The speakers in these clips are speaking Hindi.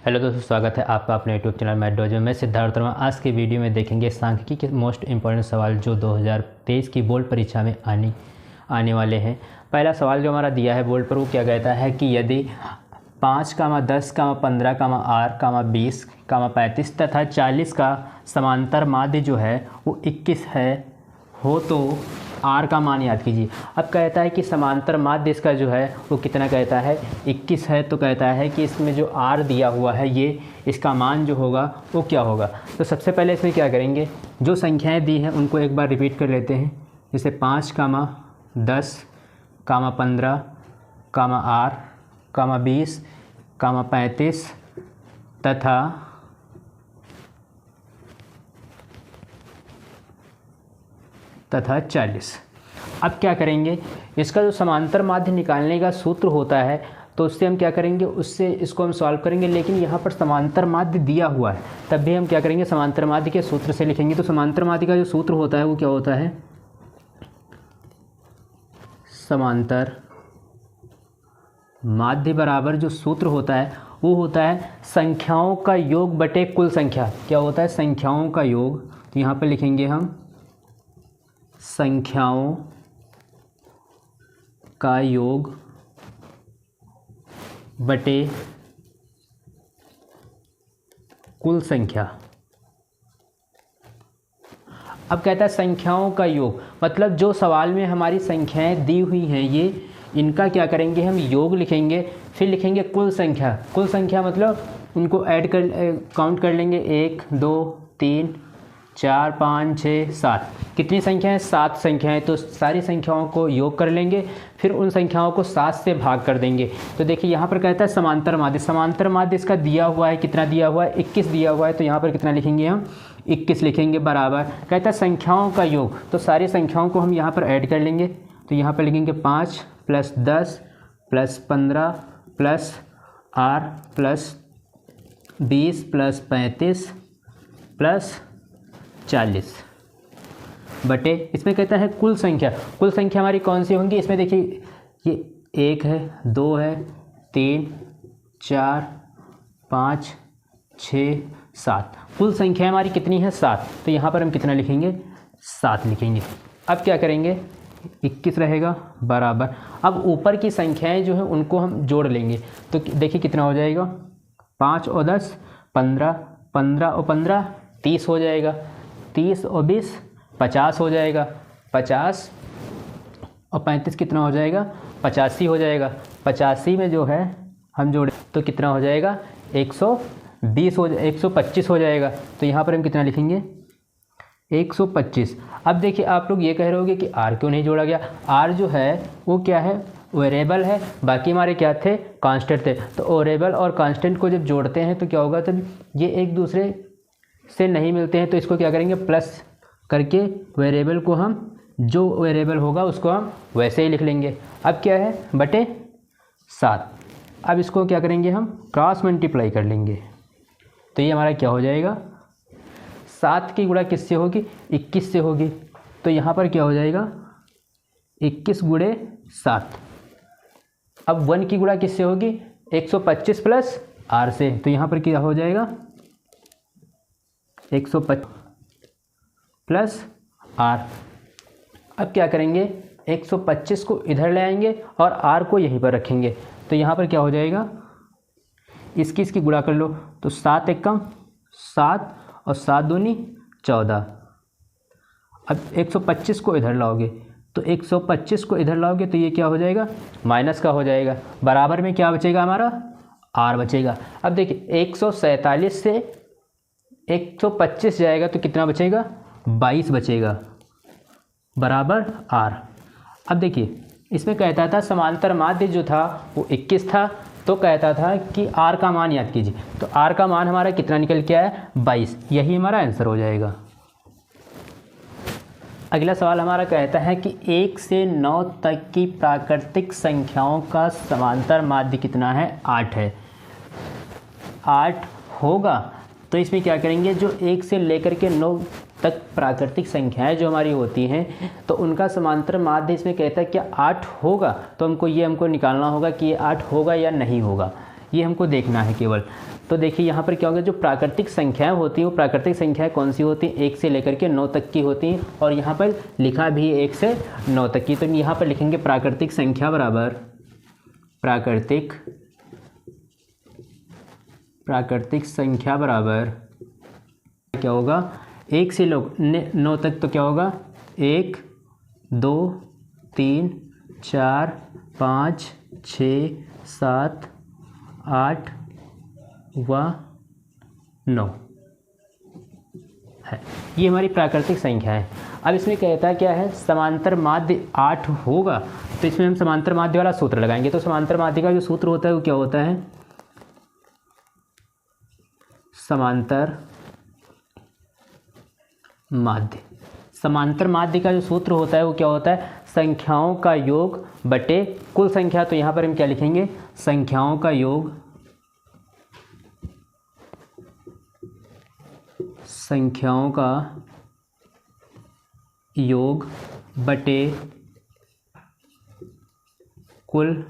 हेलो दोस्तों, स्वागत है आपका अपने यूट्यूब चैनल मैथ डोजो में। सिद्धार्थ वर्मा। आज के वीडियो में देखेंगे सांख्यिकी के मोस्ट इंपॉर्टेंट सवाल जो 2023 की बोर्ड परीक्षा में आने वाले हैं। पहला सवाल जो हमारा दिया है बोर्ड पर वो क्या कहता है कि यदि 5, 10, 15, R, 20, 35 तथा 40 का समांतर माध्य जो है वो 21 हो तो R का मान याद कीजिए। अब कहता है कि समांतर माध्य इसका जो है वो कितना कहता है 21 है, तो कहता है कि इसमें जो R दिया हुआ है ये इसका मान जो होगा वो क्या होगा। तो सबसे पहले इसमें क्या करेंगे, जो संख्याएं दी हैं उनको एक बार रिपीट कर लेते हैं। जैसे 5, 10, 15, R, 20, 35 तथा 40। अब क्या करेंगे, इसका जो समांतर माध्य निकालने का सूत्र होता है तो उससे हम क्या करेंगे, उससे इसको हम सॉल्व करेंगे। लेकिन यहाँ पर समांतर माध्य दिया हुआ है तब भी हम क्या करेंगे, समांतर माध्य के सूत्र से लिखेंगे। तो समांतर माध्य का जो सूत्र होता है वो क्या होता है, समांतर माध्य बराबर जो सूत्र होता है वो होता है संख्याओं का योग बटे कुल संख्या। क्या होता है, संख्याओं का योग। तो यहाँ पर लिखेंगे हम संख्याओं का योग बटे कुल संख्या। अब कहता है संख्याओं का योग, मतलब जो सवाल में हमारी संख्याएं दी हुई हैं ये इनका क्या करेंगे, हम योग लिखेंगे। फिर लिखेंगे कुल संख्या। कुल संख्या मतलब उनको काउंट कर लेंगे। 1, 2, 3, 4, 5, 6, 7। कितनी संख्याएं, 7 संख्याएं। तो सारी संख्याओं को योग कर लेंगे, फिर उन संख्याओं को 7 से भाग कर देंगे। तो देखिए यहाँ पर कहता है समांतर माध्य। समांतर माध्य इसका दिया हुआ है, कितना दिया हुआ है, 21 दिया हुआ है। तो यहाँ पर कितना लिखेंगे, हम 21 लिखेंगे बराबर। कहता है संख्याओं का योग, तो सारी संख्याओं को हम यहाँ पर ऐड कर लेंगे। तो यहाँ पर लिखेंगे 5 + 10 + 15 + R + 20 + 35 + 40 बटे, इसमें कहता है कुल संख्या। कुल संख्या हमारी कौन सी होंगी, इसमें देखिए ये 1 है, 2 है, 3, 4, 5, 6, 7। कुल संख्या हमारी कितनी है, 7। तो यहाँ पर हम कितना लिखेंगे, 7 लिखेंगे। अब क्या करेंगे, 21 रहेगा बराबर। अब ऊपर की संख्याएं जो हैं उनको हम जोड़ लेंगे। तो देखिए कितना हो जाएगा, 5 और 10 15, 15 और 15 30 हो जाएगा, 30 और 20 50 हो जाएगा, 50 और 35 कितना हो जाएगा, 85 हो जाएगा। 85 में जो है हम जोड़े तो कितना हो जाएगा, 120 125 हो जाएगा। तो यहाँ पर हम कितना लिखेंगे, 125। अब देखिए आप लोग ये कह रहे होगे कि R क्यों नहीं जोड़ा गया। R जो है वो क्या है, वेरिएबल है, बाकी हमारे क्या थे, कांस्टेंट थे। तो वेरिएबल और कांस्टेंट को जब जोड़ते हैं तो क्या होगा, तब ये एक दूसरे से नहीं मिलते हैं। तो इसको क्या करेंगे, प्लस करके वेरिएबल को हम, जो वेरिएबल होगा उसको हम वैसे ही लिख लेंगे। अब क्या है, बटे 7। अब इसको क्या करेंगे, हम क्रॉस मल्टीप्लाई कर लेंगे। तो ये हमारा क्या हो जाएगा, 7 की गुणा किससे होगी, 21 से होगी। तो यहाँ पर क्या हो जाएगा, 21 × 7। अब 1 की गुणा किससे होगी, 125 + R से। तो यहाँ पर क्या हो जाएगा, 125 + R। अब क्या करेंगे, 125 को इधर ले आएंगे और R को यहीं पर रखेंगे। तो यहाँ पर क्या हो जाएगा, इसकी गुणा कर लो। तो 7 एकम 7 और 7 दूनी 14। अब 125 को इधर लाओगे, तो 125 को इधर लाओगे तो ये क्या हो जाएगा, माइनस का हो जाएगा। बराबर में क्या बचेगा, हमारा R बचेगा। अब देखिए 147 से 125 जाएगा तो कितना बचेगा, 22 बचेगा बराबर R। अब देखिए इसमें कहता था समांतर माध्य जो था वो 21 था, तो कहता था कि R का मान याद कीजिए। तो R का मान हमारा कितना निकल के आया, 22। यही हमारा आंसर हो जाएगा। अगला सवाल हमारा कहता है कि 1 से 9 तक की प्राकृतिक संख्याओं का समांतर माध्य कितना है, 8 है। 8 होगा तो इसमें क्या करेंगे, जो 1 से लेकर के 9 तक प्राकृतिक संख्याएं जो हमारी होती हैं तो उनका समांतर माध्य इसमें कहता है क्या 8 होगा। तो हमको निकालना होगा कि ये 8 होगा या नहीं होगा। ये हमको देखना है केवल। तो देखिए यहाँ पर क्या होगा, जो प्राकृतिक संख्याएं होती हैं वो प्राकृतिक संख्याएं कौन सी होती हैं, 1 से लेकर के 9 तक की होती हैं, और यहाँ पर लिखा भी 1 से 9 तक की। तो यहाँ पर लिखेंगे प्राकृतिक संख्या बराबर प्राकृतिक संख्या बराबर क्या होगा, 1 से 9 तक तो क्या होगा, 1 2 3 4 5 6 7 8 व 9 है, ये हमारी प्राकृतिक संख्या है। अब इसमें कहता है क्या है, समांतर माध्य 8 होगा, तो इसमें हम समांतर माध्य वाला सूत्र लगाएंगे। तो समांतर माध्य का जो सूत्र होता है वो क्या होता है, समांतर माध्य का जो सूत्र होता है वो क्या होता है, संख्याओं का योग बटे कुल संख्या। तो यहाँ पर हम क्या लिखेंगे, संख्याओं का योग बटे कुल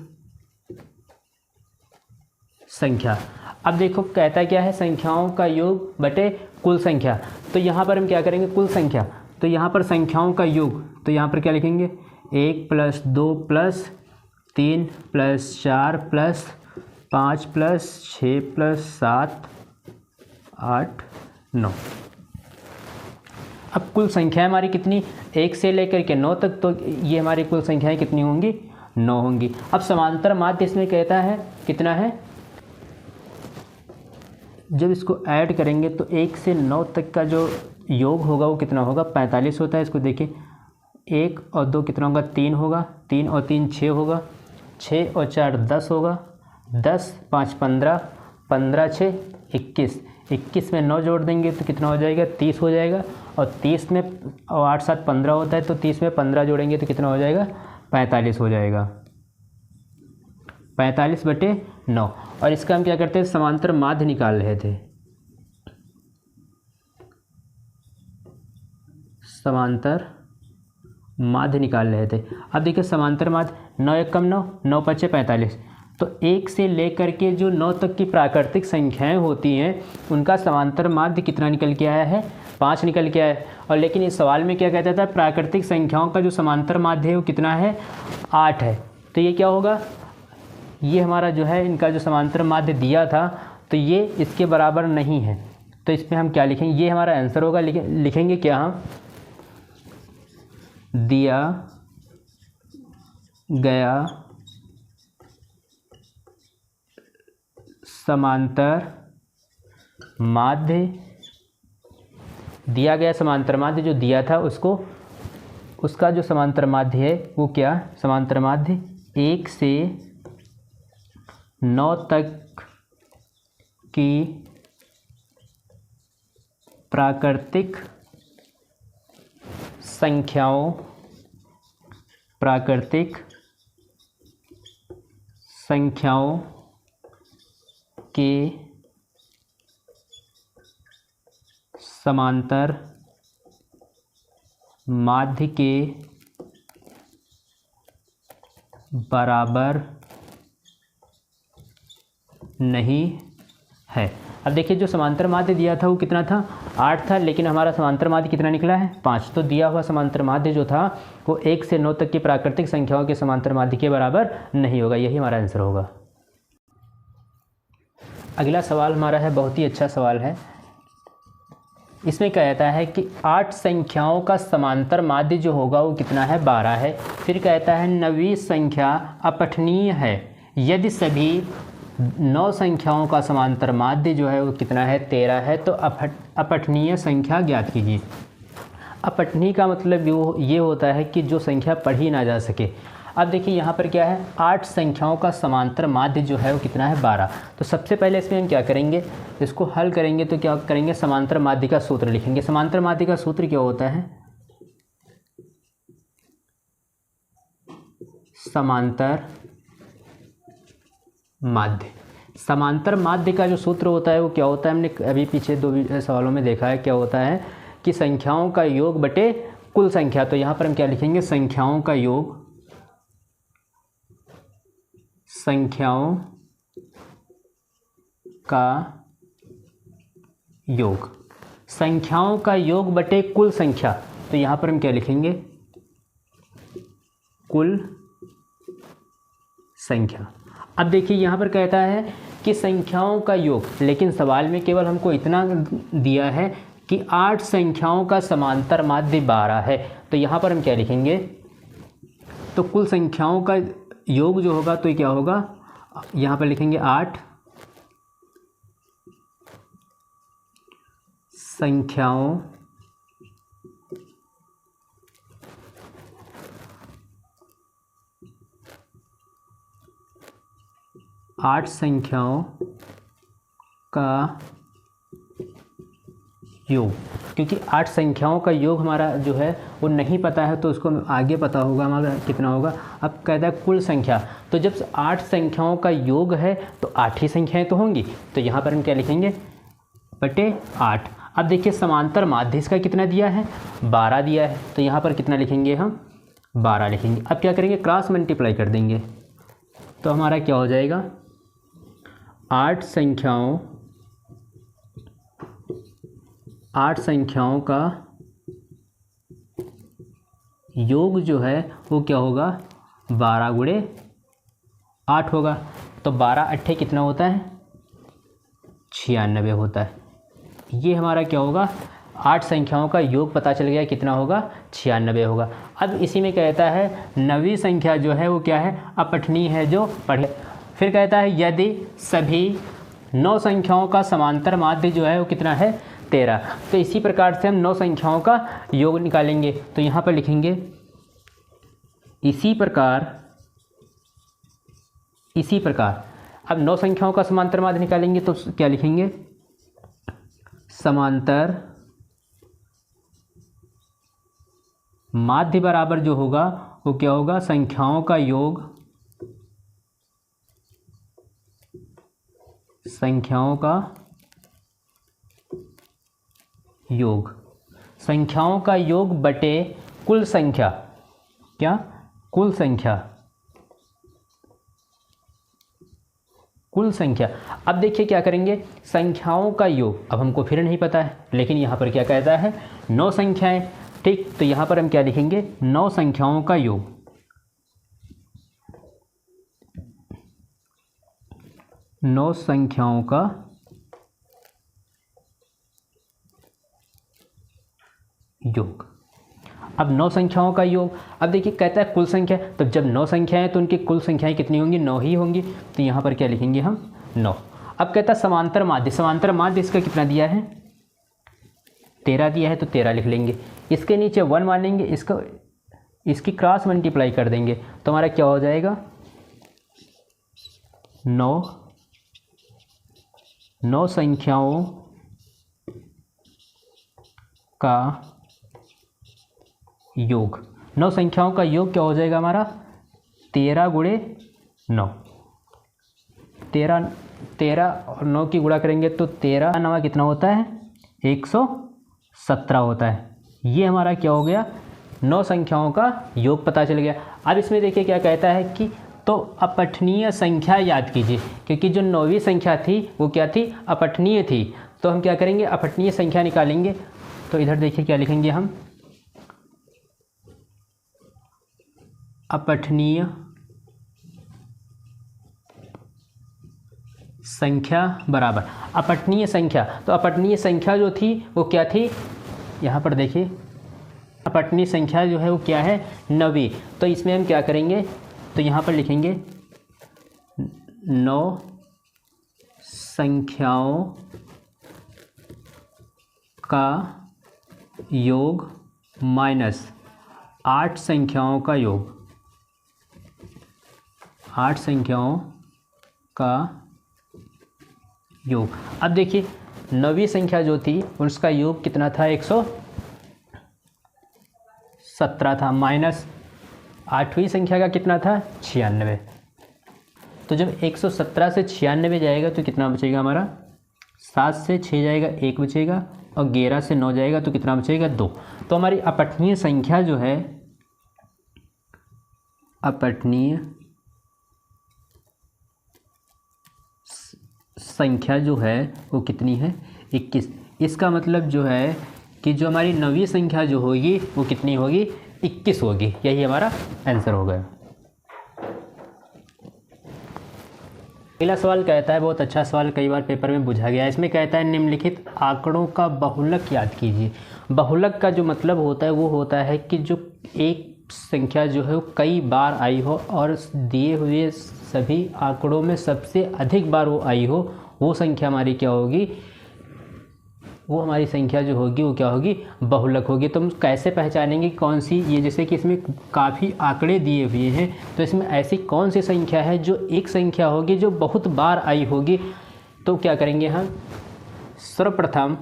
संख्या। अब देखो कहता है क्या है, संख्याओं का योग बटे कुल संख्या। तो यहाँ पर हम क्या करेंगे, कुल संख्या, तो यहाँ पर संख्याओं का योग, तो यहाँ पर क्या लिखेंगे, 1 + 2 + 3 + 4 + 5 + 6 + 7 8 9। अब कुल संख्याएं हमारी कितनी, 1 से लेकर के 9 तक, तो ये हमारी कुल संख्याएं कितनी होंगी, 9 होंगी। अब समांतर माध्य इसमें कहता है कितना है, जब इसको ऐड करेंगे तो 1 से 9 तक का जो योग होगा वो कितना होगा, 45 होता है। इसको देखिए, 1 और 2 कितना होगा, 3 होगा, 3 और 3 6 होगा, 6 और 4 10 होगा, 10 5 15, 15 6 21, 21 में 9 जोड़ देंगे तो कितना हो जाएगा, 30 हो जाएगा, और 30 में और 8 7 15 होता है, तो 30 में 15 जोड़ेंगे तो कितना हो जाएगा, 45 हो जाएगा, 45/9। और इसका हम क्या करते हैं, समांतर माध्य निकाल रहे थे, समांतर माध्य निकाल रहे थे। अब देखिए समांतर माध्य, 9 × 9 9 × 5 = 45। तो 1 से लेकर के जो 9 तक की प्राकृतिक संख्याएं होती हैं उनका समांतर माध्य कितना निकल के आया है, 5 निकल के आया है। और लेकिन इस सवाल में क्या कहता था, प्राकृतिक संख्याओं का जो समांतर माध्य है वो कितना है, 8 है। तो ये क्या होगा, ये हमारा जो है इनका जो समांतर माध्य दिया था तो ये इसके बराबर नहीं है। तो इसमें हम क्या लिखेंगे, ये हमारा आंसर होगा। लिखेंगे क्या हम, दिया गया समांतर माध्य, दिया गया समांतर माध्य जो दिया था उसको, उसका जो समांतर माध्य है वो क्या, समांतर माध्य 1 से 9 तक की प्राकृतिक संख्याओं के समांतर माध्य के बराबर नहीं है। अब देखिए जो समांतर माध्य दिया था वो कितना था, 8 था, लेकिन हमारा समांतर माध्य कितना निकला है, 5। तो दिया हुआ समांतर माध्य जो था वो 1 से 9 तक की प्राकृतिक संख्याओं के समांतर माध्य के बराबर नहीं होगा, यही हमारा आंसर होगा। अगला सवाल हमारा है, बहुत ही अच्छा सवाल है। इसमें कहता है कि 8 संख्याओं का समांतर माध्य जो होगा वो कितना है, 12 है। फिर कहता है 9वीं संख्या अपठनीय है यदि सभी 9 संख्याओं का समांतर माध्य जो है वो कितना है, 13 है। तो अपठनीय संख्या ज्ञात कीजिए। अपठनीय का मतलब ये होता है कि जो संख्या पढ़ी ना जा सके। अब देखिए यहाँ पर क्या है, 8 संख्याओं का समांतर माध्य जो है वो कितना है, 12। तो सबसे पहले इसमें हम क्या करेंगे, इसको हल करेंगे तो क्या करेंगे, समांतर माध्य का सूत्र लिखेंगे। समांतर माध्य का सूत्र क्या होता है, समांतर माध्य का जो सूत्र होता है वो क्या होता है, हमने अभी पीछे 2 सवालों में देखा है, क्या होता है कि संख्याओं का योग बटे कुल संख्या। तो यहाँ पर हम क्या लिखेंगे, संख्याओं का योग, संख्याओं का योग, संख्याओं का योग बटे कुल संख्या। तो यहाँ पर हम क्या लिखेंगे, कुल संख्या। अब देखिए यहाँ पर कहता है कि संख्याओं का योग, लेकिन सवाल में केवल हमको इतना दिया है कि 8 संख्याओं का समांतर माध्य 12 है। तो यहाँ पर हम क्या लिखेंगे, तो कुल संख्याओं का योग जो होगा तो ये क्या होगा, यहाँ पर लिखेंगे 8 संख्याओं का योग, क्योंकि 8 संख्याओं का योग हमारा जो है वो नहीं पता है, तो उसको आगे पता होगा हमारा कितना होगा। अब कहता है कुल संख्या, तो जब 8 संख्याओं का योग है तो 8 ही संख्याएं तो होंगी। तो यहाँ पर हम क्या लिखेंगे, बटे 8। अब देखिए समांतर माध्य इसका कितना दिया है, 12 दिया है। तो यहाँ पर कितना लिखेंगे, हम 12 लिखेंगे। अब क्या करेंगे, क्रॉस मल्टीप्लाई कर देंगे। तो हमारा क्या हो जाएगा, 8 संख्याओं का योग जो है वो क्या होगा, 12 गुणे 8 होगा। तो 12 अट्ठे कितना होता है, 96 होता है। ये हमारा क्या होगा, 8 संख्याओं का योग पता चल गया, कितना होगा, 96 होगा। अब इसी में कहता है 9वीं संख्या जो है वो क्या है, अपठनीय है, जो पढ़े। फिर कहता है यदि सभी 9 संख्याओं का समांतर माध्य जो है वो कितना है, 13। तो इसी प्रकार से हम 9 संख्याओं का योग निकालेंगे। तो यहाँ पर लिखेंगे इसी प्रकार। अब 9 संख्याओं का समांतर माध्य निकालेंगे तो क्या लिखेंगे, समांतर माध्य बराबर जो होगा वो क्या होगा, संख्याओं का योग, संख्याओं का योग बटे कुल संख्या। क्या, कुल संख्या। अब देखिए क्या करेंगे, संख्याओं का योग अब हमको फिर नहीं पता है, लेकिन यहाँ पर क्या कहता है, 9 संख्याएं। ठीक, तो यहाँ पर हम क्या लिखेंगे, 9 संख्याओं का योग। 9 संख्याओं का योग। अब 9 संख्याओं का योग, अब देखिए कहता है कुल संख्या, तो जब 9 संख्याएं तो उनकी कुल संख्याएं कितनी होंगी, 9 ही होंगी। तो यहाँ पर क्या लिखेंगे हम, 9। अब कहता है समांतर माध्य इसका कितना दिया है, 13 दिया है, तो 13 लिख लेंगे। इसके नीचे 1 मानेंगे, इसकी क्रॉस मल्टीप्लाई कर देंगे। तो हमारा क्या हो जाएगा, 9 संख्याओं का योग। 9 संख्याओं का योग क्या हो जाएगा हमारा, 13 गुणे 9। 13 और 9 की गुणा करेंगे तो 13 9 कितना होता है, 117 होता है। ये हमारा क्या हो गया, 9 संख्याओं का योग पता चल गया। अब इसमें देखिए क्या कहता है कि तो अपठनीय संख्या याद कीजिए, क्योंकि जो 9वीं संख्या थी वो क्या थी, अपठनीय थी। तो हम क्या करेंगे, अपठनीय संख्या निकालेंगे। तो इधर देखिए क्या लिखेंगे हम, अपठनीय संख्या बराबर अपठनीय संख्या। तो अपठनीय संख्या जो थी वो क्या थी, यहाँ पर देखिए अपठनीय संख्या जो है वो क्या है, 9वीं। तो इसमें हम क्या करेंगे, तो यहाँ पर लिखेंगे 9 संख्याओं का योग माइनस 8 संख्याओं का योग। 8 संख्याओं का योग। अब देखिए 9वीं संख्या जो थी उसका योग कितना था, 117 था, माइनस 8वीं संख्या का कितना था, 96। तो जब 117 से 96 जाएगा तो कितना बचेगा हमारा, 7 से 6 जाएगा 1 बचेगा, और 11 से 9 जाएगा तो कितना बचेगा, 2। तो हमारी अपठनीय संख्या जो है, अपठनीय संख्या जो है वो कितनी है 21। इसका मतलब जो है कि जो हमारी 9वीं संख्या जो होगी वो कितनी होगी 21 होगी। यही हमारा आंसर हो गया। अगला सवाल कहता है, बहुत अच्छा सवाल, कई बार पेपर में पूछा गया है। इसमें कहता है निम्नलिखित आंकड़ों का बहुलक याद कीजिए। बहुलक का जो मतलब होता है वो होता है कि जो एक संख्या जो है वो कई बार आई हो और दिए हुए सभी आंकड़ों में सबसे अधिक बार वो आई हो, वो संख्या हमारी क्या होगी, वो हमारी संख्या जो होगी वो क्या होगी, बहुलक होगी। तो हम कैसे पहचानेंगे कौन सी, ये जैसे कि इसमें काफ़ी आंकड़े दिए हुए हैं, तो इसमें ऐसी कौन सी संख्या है जो एक संख्या होगी जो बहुत बार आई होगी। तो क्या करेंगे हम, सर्वप्रथम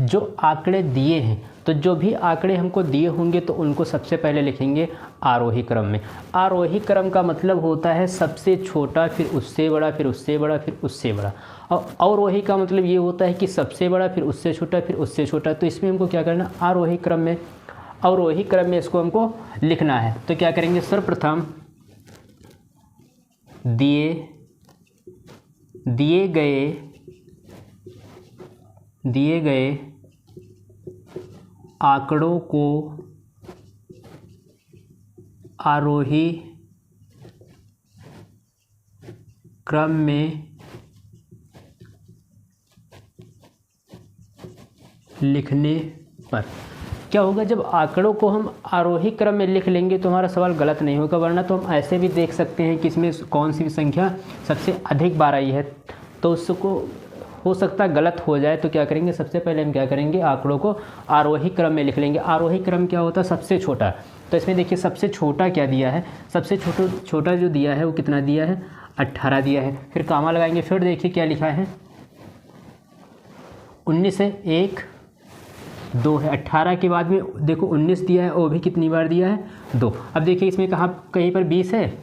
जो आंकड़े दिए हैं, तो जो भी आंकड़े हमको दिए होंगे तो उनको सबसे पहले लिखेंगे आरोही क्रम में। आरोही क्रम का मतलब होता है सबसे छोटा, फिर उससे बड़ा, फिर उससे बड़ा, फिर उससे बड़ा। और अवरोही का मतलब ये होता है कि सबसे बड़ा, फिर उससे छोटा, फिर उससे छोटा। तो इसमें हमको क्या करना, आरोही क्रम में, अवरोही क्रम में इसको हमको लिखना है। तो क्या करेंगे, सर्वप्रथम दिए गए आंकड़ों को आरोही क्रम में लिखने पर क्या होगा, जब आंकड़ों को हम आरोही क्रम में लिख लेंगे तो हमारा सवाल गलत नहीं होगा। वरना तो हम ऐसे भी देख सकते हैं कि इसमें कौन सी संख्या सबसे अधिक बार आई है, तो उसको हो सकता है गलत हो जाए। तो क्या करेंगे, सबसे पहले हम क्या करेंगे, आंकड़ों को आरोही क्रम में लिख लेंगे। आरोही क्रम क्या होता है, सबसे छोटा। तो इसमें देखिए सबसे छोटा क्या दिया है, सबसे छोटा जो दिया है वो कितना दिया है, 18 दिया है। फिर कामा लगाएंगे, फिर देखिए क्या लिखा है, 19 है, 1 2 है। 18 के बाद में देखो 19 दिया है, वो भी कितनी बार दिया है, 2। अब देखिए इसमें कहाँ, कहीं पर 20 है,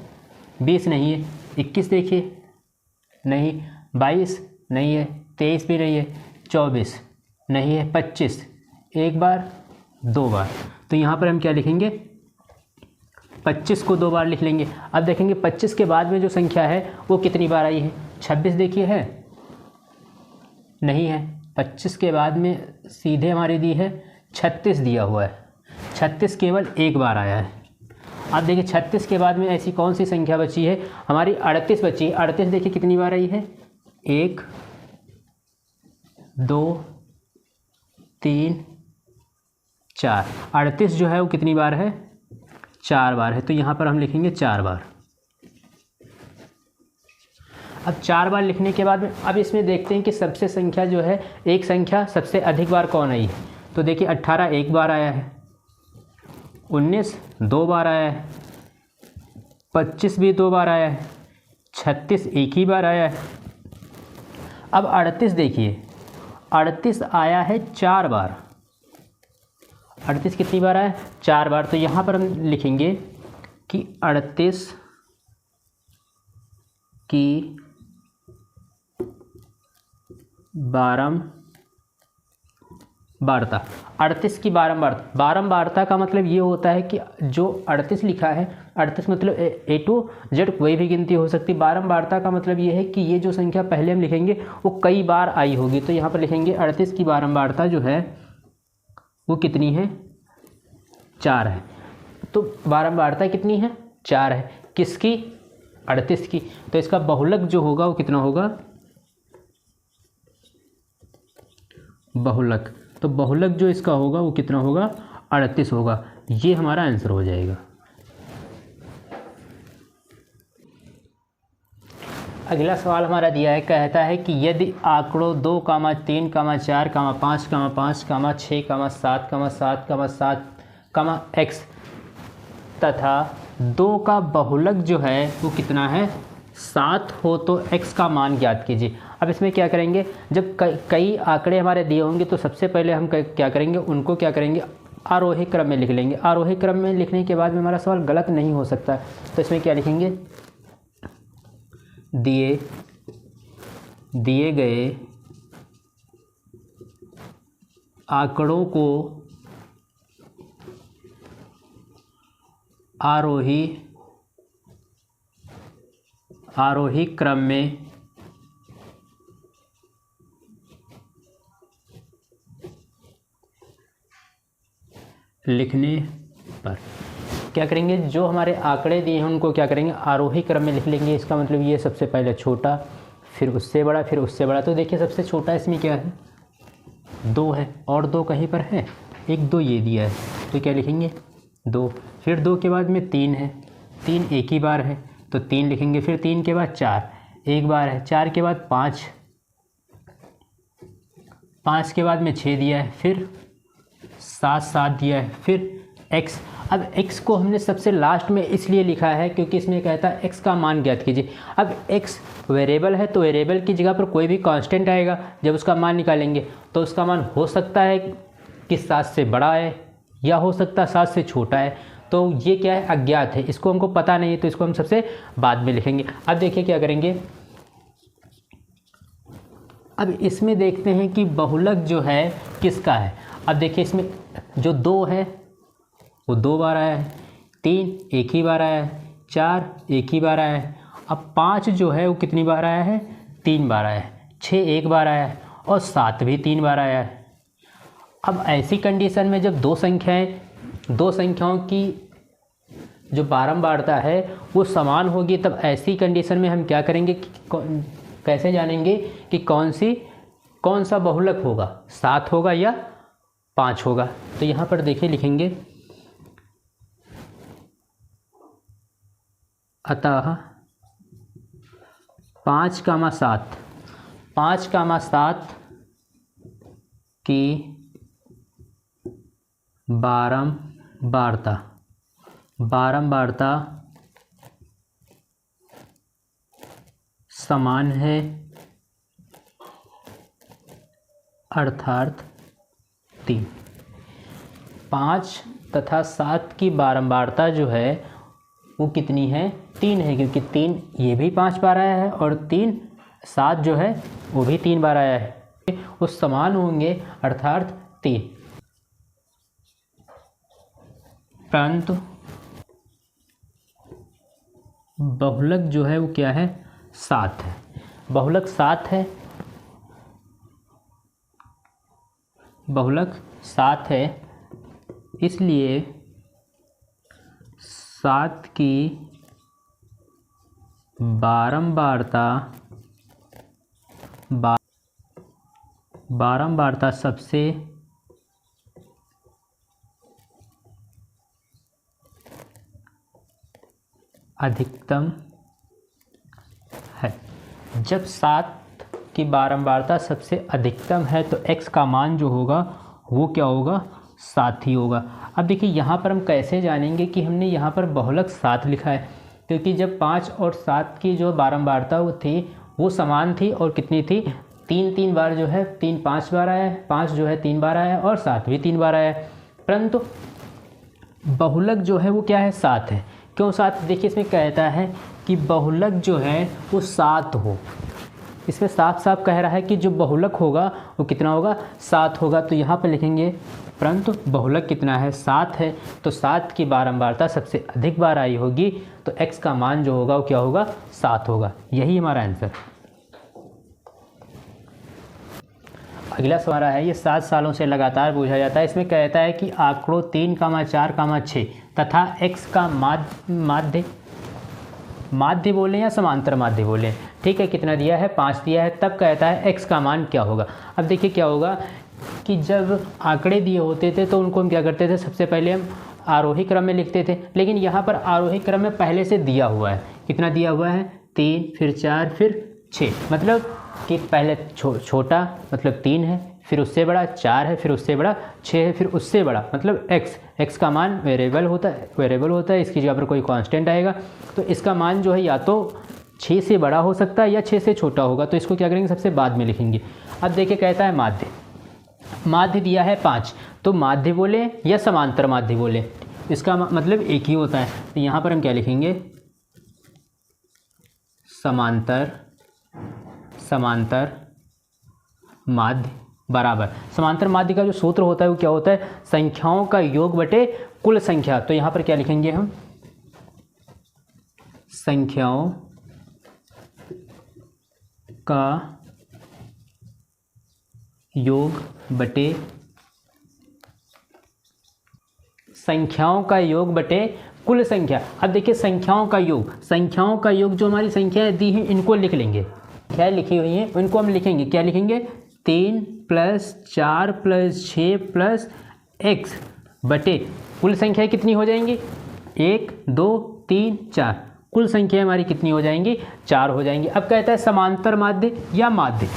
20 नहीं है। 21 देखिए, नहीं। 22 नहीं है, 23 भी नहीं है, 24 नहीं है, 25 एक बार, 2 बार। तो यहाँ पर हम क्या लिखेंगे, 25 को 2 बार लिख लेंगे। अब देखेंगे 25 के बाद में जो संख्या है वो कितनी बार आई है, 26 देखिए है, नहीं है। 25 के बाद में सीधे हमारी दी है 36 दिया हुआ है, 36 केवल एक बार आया है। अब देखिए 36 के बाद में ऐसी कौन सी संख्या बची है हमारी, 38 बची है। 38 देखिए कितनी बार आई है, 1 2 3 4। 38 जो है वो कितनी बार है, 4 बार है। तो यहाँ पर हम लिखेंगे 4 बार। अब 4 बार लिखने के बाद में अब इसमें देखते हैं कि सबसे संख्या जो है, एक संख्या सबसे अधिक बार कौन आई है। तो देखिए 18 एक बार आया है, 19 2 बार आया है, 25 भी 2 बार आया है, 36 एक ही बार आया है। अब 38 देखिए, 38 आया है 4 बार। 38 कितनी बार आया, 4 बार। तो यहाँ पर हम लिखेंगे कि 38 की बारंबारता। 38 की बारंबारता का मतलब ये होता है कि जो 38 लिखा है, 38 मतलब ए टू जेड कोई भी गिनती हो सकती है। बारंबारता का मतलब ये है कि ये जो संख्या पहले हम लिखेंगे वो कई बार आई होगी। तो यहाँ पर लिखेंगे 38 की बारंबारता जो है वो कितनी है, 4 है। तो बारंबारता कितनी है, 4 है। किसकी, 38 की। तो इसका बहुलक जो होगा वो कितना होगा, बहुलक। तो बहुलक जो इसका होगा वो कितना होगा, 38 होगा। ये हमारा आंसर हो जाएगा। अगला सवाल हमारा दिया है, कहता है कि यदि आंकड़ों 2, 3, 4, 5, 5, 6, 7, 7, x तथा 2 का बहुलक जो है वो कितना है, 7 हो तो x का मान ज्ञात कीजिए। अब इसमें क्या करेंगे, जब कई आंकड़े हमारे दिए होंगे तो सबसे पहले हम क्या करेंगे, उनको क्या करेंगे, आरोही क्रम में लिख लेंगे। आरोही क्रम में लिखने के बाद में हमारा सवाल गलत नहीं हो सकता। तो इसमें क्या लिखेंगे, दिए गए आंकड़ों को आरोही क्रम में लिखने पर क्या करेंगे, जो हमारे आंकड़े दिए हैं उनको क्या करेंगे, आरोही क्रम में लिख लेंगे। इसका मतलब ये सबसे पहले छोटा, फिर उससे बड़ा, फिर उससे बड़ा। तो देखिए सबसे छोटा इसमें क्या है, 2 है, और 2 कहीं पर है, 1 2 ये दिया है, तो क्या लिखेंगे 2। फिर 2 के बाद में 3 है, 3 एक ही बार है तो 3 लिखेंगे। फिर 3 के बाद 4 एक बार है, 4 के बाद 5, 5 के बाद में 6 दिया है, फिर 7 दिया है, फिर x। अब x को हमने सबसे लास्ट में इसलिए लिखा है क्योंकि इसमें कहता है x का मान ज्ञात कीजिए। अब x वेरिएबल है तो वेरिएबल की जगह पर कोई भी कांस्टेंट आएगा, जब उसका मान निकालेंगे तो उसका मान हो सकता है कि 7 से बड़ा है या हो सकता है 7 से छोटा है। तो ये क्या है, अज्ञात है, इसको हमको पता नहीं है, तो इसको हम सबसे बाद में लिखेंगे। अब देखिए क्या करेंगे, अब इसमें देखते हैं कि बहुलक जो है किसका है। अब देखिए इसमें जो 2 है वो 2 बार आया है, 3 एक ही बार आया है, 4 एक ही बार आया है। अब 5 जो है वो कितनी बार आया है, 3 बार आया है, 6 एक बार आया है और 7 भी 3 बार आया है। अब ऐसी कंडीशन में जब दो संख्याओं की जो बारंबारता है वो समान होगी, तब ऐसी कंडीशन में हम क्या करेंगे, कैसे जानेंगे कि कौन सा बहुलक होगा, 7 होगा या 5 होगा। तो यहाँ पर देखिए लिखेंगे, अतः 5,7 की बारंबारता समान है, अर्थात 3। 5 तथा 7 की बारंबारता जो है वो कितनी है, 3 है, क्योंकि 3 ये भी 5 बार आया है और 7 जो है वो भी 3 बार आया है, वो समान होंगे अर्थात 3। परंतु बहुलक जो है वो क्या है, 7 है। बहुलक 7 है, इसलिए 7 की बारंबारता सबसे अधिकतम है। जब 7 की बारंबारता सबसे अधिकतम है तो x का मान जो होगा वो क्या होगा, 7 ही होगा। अब देखिए यहाँ पर हम कैसे जानेंगे कि हमने यहाँ पर बहुलक 7 लिखा है, क्योंकि जब 5 और 7 की जो बारंबारता वो थी वो समान थी, और कितनी थी, 3 बार जो है, 3 5 बार आया है, 5 जो है 3 बार आया है और 7 भी 3 बार आया है। परंतु बहुलक जो है वो क्या है, 7 है। क्यों 7, देखिए इसमें कहता है कि बहुलक जो है वो 7 हो। इसमें साफ साफ कह रहा है कि जो बहुलक होगा वो कितना होगा, 7 होगा। तो यहाँ पर लिखेंगे परंतु बहुलक कितना है, 7 है, तो 7 की बारंबारता सबसे अधिक बार आई होगी, तो x का मान जो होगा वो क्या होगा, 7 होगा। यही हमारा आंसर। अगला सवाल है, ये 7 सालों से लगातार पूछा जाता है। इसमें कहता है कि आंकड़ों 3, 4, 6 तथा x का माध्य बोलें या समांतर माध्य बोलें, ठीक है, कितना दिया है, 5 दिया है। तब कहता है x का मान क्या होगा। अब देखिए क्या होगा कि जब आंकड़े दिए होते थे तो उनको हम क्या करते थे, सबसे पहले हम आरोही क्रम में लिखते थे, लेकिन यहाँ पर आरोही क्रम में पहले से दिया हुआ है, कितना दिया हुआ है, 3 फिर 4 फिर 6, मतलब कि पहले छोटा मतलब 3 है, फिर उससे बड़ा 4 है, फिर उससे बड़ा 6 है, फिर उससे बड़ा मतलब x का मान वेरिएबल होता है, इसकी जगह पर कोई कांस्टेंट आएगा, तो इसका मान जो है या तो 6 से बड़ा हो सकता है या 6 से छोटा होगा, तो इसको क्या करेंगे, सबसे बाद में लिखेंगे। अब देखिए कहता है माध्य दिया है 5, तो माध्य बोले या समांतर माध्य बोले, इसका मतलब एक ही होता है, तो यहाँ पर हम क्या लिखेंगे, समांतर माध्य बराबर। समांतर माध्य का जो सूत्र होता है वो क्या होता है, संख्याओं का योग बटे कुल संख्या। तो यहाँ पर क्या लिखेंगे हम, संख्याओं का योग बटे संख्याओं का योग बटे कुल संख्या। अब देखिए संख्याओं का योग जो हमारी संख्याएं दी हैं इनको लिख लेंगे, क्या लिखी हुई हैं उनको हम लिखेंगे, क्या लिखेंगे 3 + 4 + 6 + x बटे कुल संख्या कितनी हो जाएंगी 1 2 3 4, कुल संख्या हमारी कितनी हो जाएंगी 4 हो जाएंगी। अब कहता है समांतर माध्य या माध्य,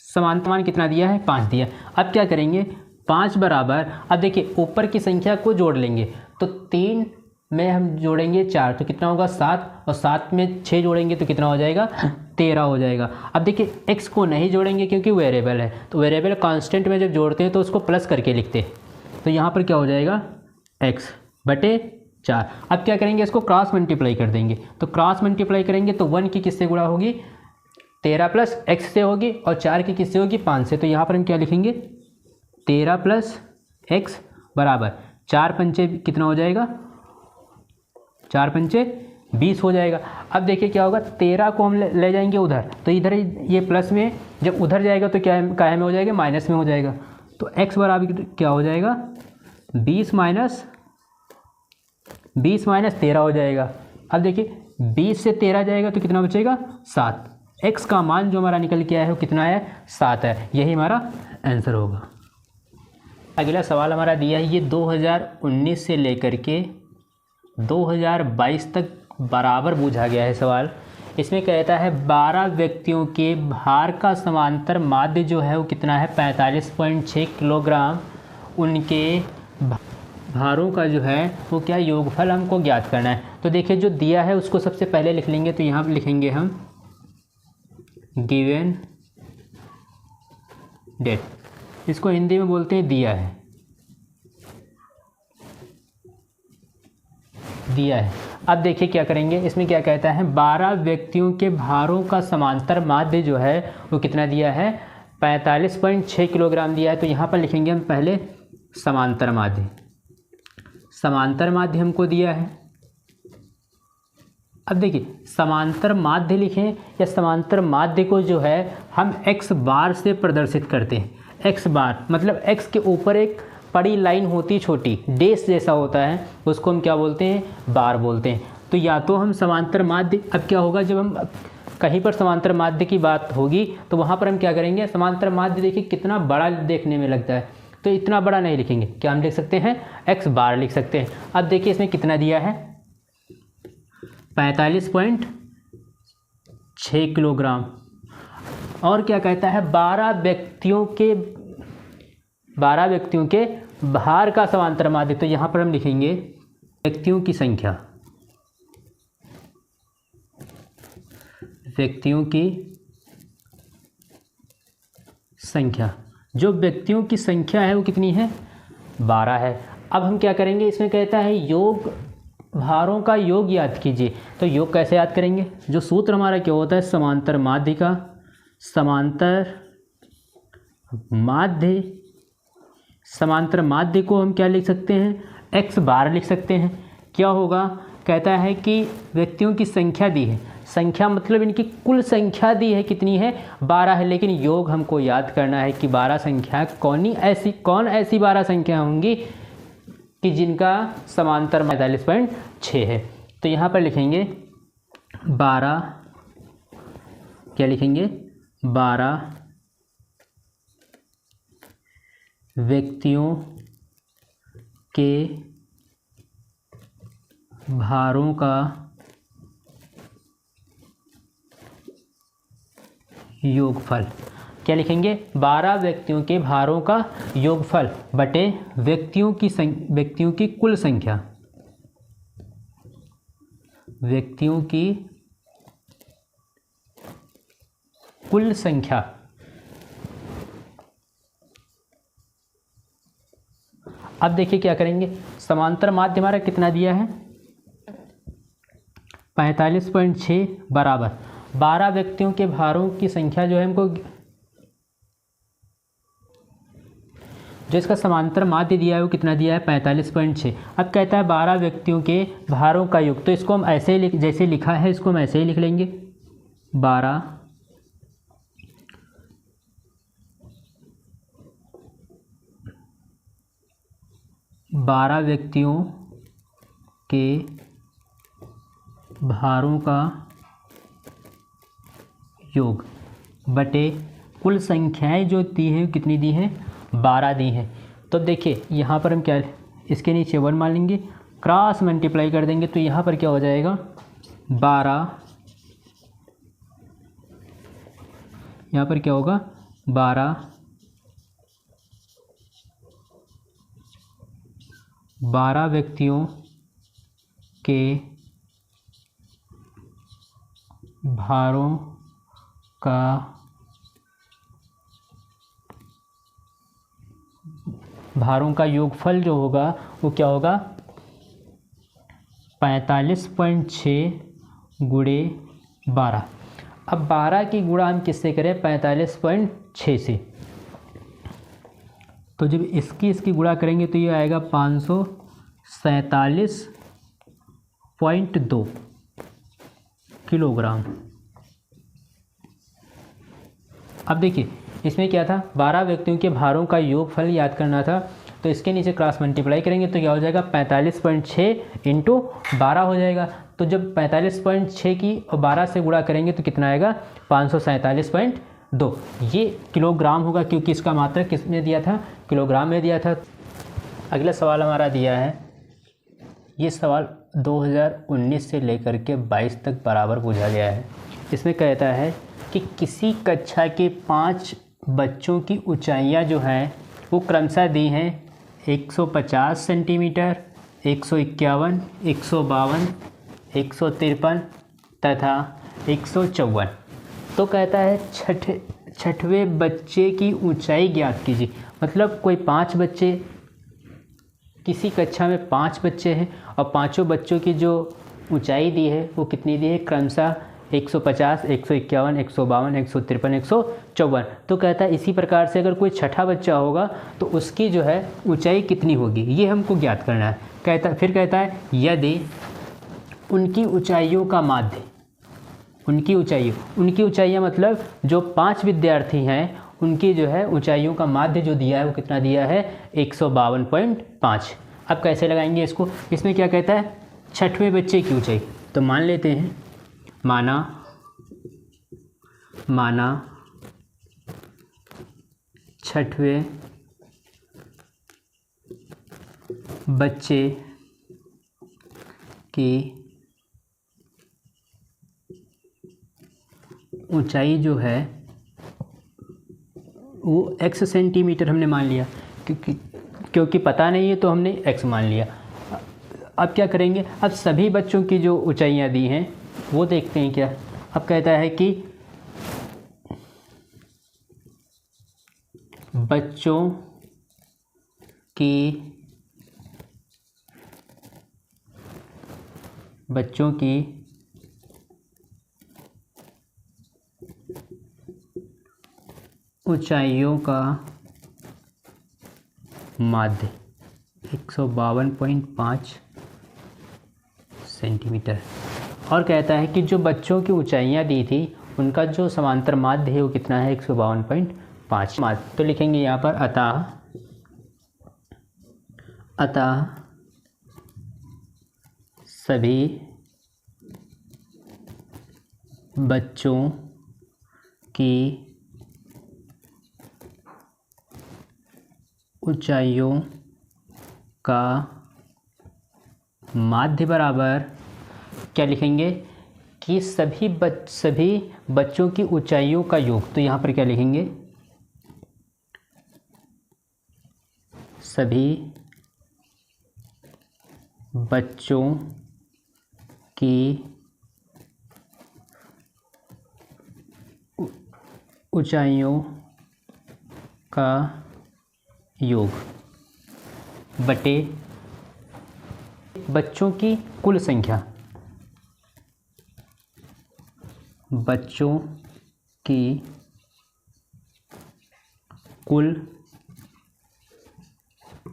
समांतर मान कितना दिया है 5 दिया। अब क्या करेंगे 5 बराबर, अब देखिए ऊपर की संख्या को जोड़ लेंगे तो 3 में हम जोड़ेंगे 4 तो कितना होगा 7, और 7 में 6 जोड़ेंगे तो कितना हो जाएगा 13 हो जाएगा। अब देखिए x को नहीं जोड़ेंगे क्योंकि वेरिएबल है, तो वेरिएबल कांस्टेंट में जब जोड़ते हैं तो उसको प्लस करके लिखते हैं, तो यहाँ पर क्या हो जाएगा x बटे 4। अब क्या करेंगे इसको क्रॉस मल्टीप्लाई कर देंगे, तो क्रॉस मल्टीप्लाई करेंगे तो 1 की किससे गुणा होगी 13 + x से होगी, और 4 की किससे होगी 5 से। तो यहाँ पर हम क्या लिखेंगे 13 + x बराबर 4 पंचे कितना हो जाएगा 4 पंचे 20 हो जाएगा। अब देखिए क्या होगा 13 को हम ले जाएंगे उधर, तो इधर ये प्लस में जब उधर जाएगा तो क्या काहे में हो जाएगा माइनस में हो जाएगा, तो x बराबर क्या हो जाएगा 20 माइनस 13 हो जाएगा। अब देखिए 20 से 13 जाएगा तो कितना बचेगा 7, x का मान जो हमारा निकल के आया है वो कितना है 7 है, यही हमारा आंसर होगा। अगला सवाल हमारा दिया है, ये 2019 से लेकर के 2022 तक बराबर पूछा गया है सवाल। इसमें कहता है 12 व्यक्तियों के भार का समांतर माध्य जो है वो कितना है 45.6 किलोग्राम। उनके भारों का जो है वो क्या योगफल हमको ज्ञात करना है। तो देखिए जो दिया है उसको सबसे पहले लिख लेंगे, तो यहाँ पर लिखेंगे हम गिवन डेट, इसको हिंदी में बोलते हैं दिया है, दिया है। अब देखिए क्या करेंगे, इसमें क्या कहता है 12 व्यक्तियों के भारों का समांतर माध्य जो है वो कितना दिया है 45.6 किलोग्राम दिया है। तो यहाँ पर लिखेंगे हम पहले समांतर माध्य, समांतर माध्य हमको दिया है। अब देखिए समांतर माध्य लिखें या समांतर माध्य को जो है हम x बार से प्रदर्शित करते हैं। x बार मतलब x के ऊपर एक बड़ी लाइन होती है छोटी डैश जैसा होता है, उसको हम क्या बोलते हैं बार बोलते हैं। तो या तो हम समांतर माध्य, अब क्या होगा जब हम कहीं पर समांतर माध्य की बात होगी तो वहाँ पर हम क्या करेंगे समांतर माध्य देखिए कितना बड़ा देखने में लगता है, तो इतना बड़ा नहीं लिखेंगे, क्या हम लिख सकते हैं x बार लिख सकते हैं। अब देखिए इसमें कितना दिया है 45.6 किलोग्राम, और क्या कहता है 12 व्यक्तियों के भार का समांतर माध्य। तो यहाँ पर हम लिखेंगे व्यक्तियों की संख्या, व्यक्तियों की संख्या, जो व्यक्तियों की संख्या है वो कितनी है 12 है। अब हम क्या करेंगे, इसमें कहता है योग भारों का योग याद कीजिए। तो योग कैसे याद करेंगे, जो सूत्र हमारा क्या होता है समांतर माध्य का, समांतर माध्य को हम क्या लिख सकते हैं x बार लिख सकते हैं। क्या होगा, कहता है कि व्यक्तियों की संख्या दी है, संख्या मतलब इनकी कुल संख्या दी है कितनी है 12 है, लेकिन योग हमको याद करना है कि 12 संख्या कौन ऐसी 12 संख्या होंगी कि जिनका समांतर 45.6 है। तो यहाँ पर लिखेंगे 12, क्या लिखेंगे 12 व्यक्तियों के भारों का योगफल, क्या लिखेंगे 12 व्यक्तियों के भारों का योगफल बटे व्यक्तियों की कुल संख्या, व्यक्तियों की कुल संख्या। अब देखिए क्या करेंगे, समांतर माध्य हमारा कितना दिया है 45.6 बराबर 12 व्यक्तियों के भारों की संख्या जो है हमको, जो इसका समांतर माध्य दिया है वो कितना दिया है 45.6। अब कहता है 12 व्यक्तियों के भारों का योग, तो इसको हम ऐसे ही जैसे लिखा है इसको हम ऐसे ही लिख लेंगे 12 व्यक्तियों के भारों का योग बटे कुल संख्याएं जो दी हैं कितनी दी हैं 12 दी हैं। तो देखिए यहाँ पर हम क्या इसके नीचे 1 मान लेंगे, क्रॉस मल्टीप्लाई कर देंगे तो यहाँ पर क्या हो जाएगा 12, यहाँ पर क्या होगा 12 व्यक्तियों के भारों का योगफल जो होगा वो क्या होगा 45.6 गुणे 12। अब 12 की गुणा हम किससे करें 45.6 से, तो जब इसकी गुणा करेंगे तो ये आएगा 547.2 किलोग्राम। अब देखिए इसमें क्या था 12 व्यक्तियों के भारों का योगफल याद करना था, तो इसके नीचे क्रॉस मल्टीप्लाई करेंगे तो क्या हो जाएगा 45.6 इंटू 12 हो जाएगा। तो जब 45.6 की और 12 से गुणा करेंगे तो कितना आएगा 547.2, ये किलोग्राम होगा क्योंकि इसका मात्रक किसने दिया था किलोग्राम में दिया था। अगला सवाल हमारा दिया है, ये सवाल 2019 से लेकर के 22 तक बराबर पूछा गया है। इसमें कहता है कि किसी कक्षा के 5 बच्चों की ऊंचाइयां जो हैं वो क्रमशः दी हैं 150 सेंटीमीटर, 151, 152, 153 तथा 154। तो कहता है छठवें बच्चे की ऊंचाई ज्ञात कीजिए। मतलब कोई 5 बच्चे, किसी कक्षा में 5 बच्चे हैं और पांचों बच्चों की जो ऊंचाई दी है वो कितनी दी है क्रमशः 150, 151, 152, 153, 154। तो कहता है इसी प्रकार से अगर कोई छठा बच्चा होगा तो उसकी जो है ऊंचाई कितनी होगी ये हमको ज्ञात करना है। फिर कहता है यदि उनकी ऊंचाइयों का माध्य, उनकी ऊंचाइयाँ मतलब जो 5 विद्यार्थी हैं उनकी जो है ऊंचाइयों का माध्य जो दिया है वो कितना दिया है 152.5। अब कैसे लगाएंगे इसको, इसमें क्या कहता है छठवें बच्चे की ऊंचाई। तो मान लेते हैं माना छठवें बच्चे की ऊंचाई जो है वो x सेंटीमीटर हमने मान लिया, क्योंकि पता नहीं है तो हमने x मान लिया। अब क्या करेंगे, अब सभी बच्चों की जो ऊंचाइयाँ दी हैं वो देखते हैं क्या। अब कहता है कि बच्चों की ऊंचाइयों का माध्य 152.5 सेंटीमीटर। और कहता है कि जो बच्चों की ऊंचाइयाँ दी थी उनका जो समांतर माध्य है वो कितना है 152.5 माध्य। तो लिखेंगे यहाँ पर अतः सभी बच्चों की ऊंचाइयों का माध्य बराबर क्या लिखेंगे कि सभी बच्चों की ऊंचाइयों का योग। तो यहाँ पर क्या लिखेंगे सभी बच्चों की ऊंचाइयों का योग बटे बच्चों की कुल संख्या, बच्चों की कुल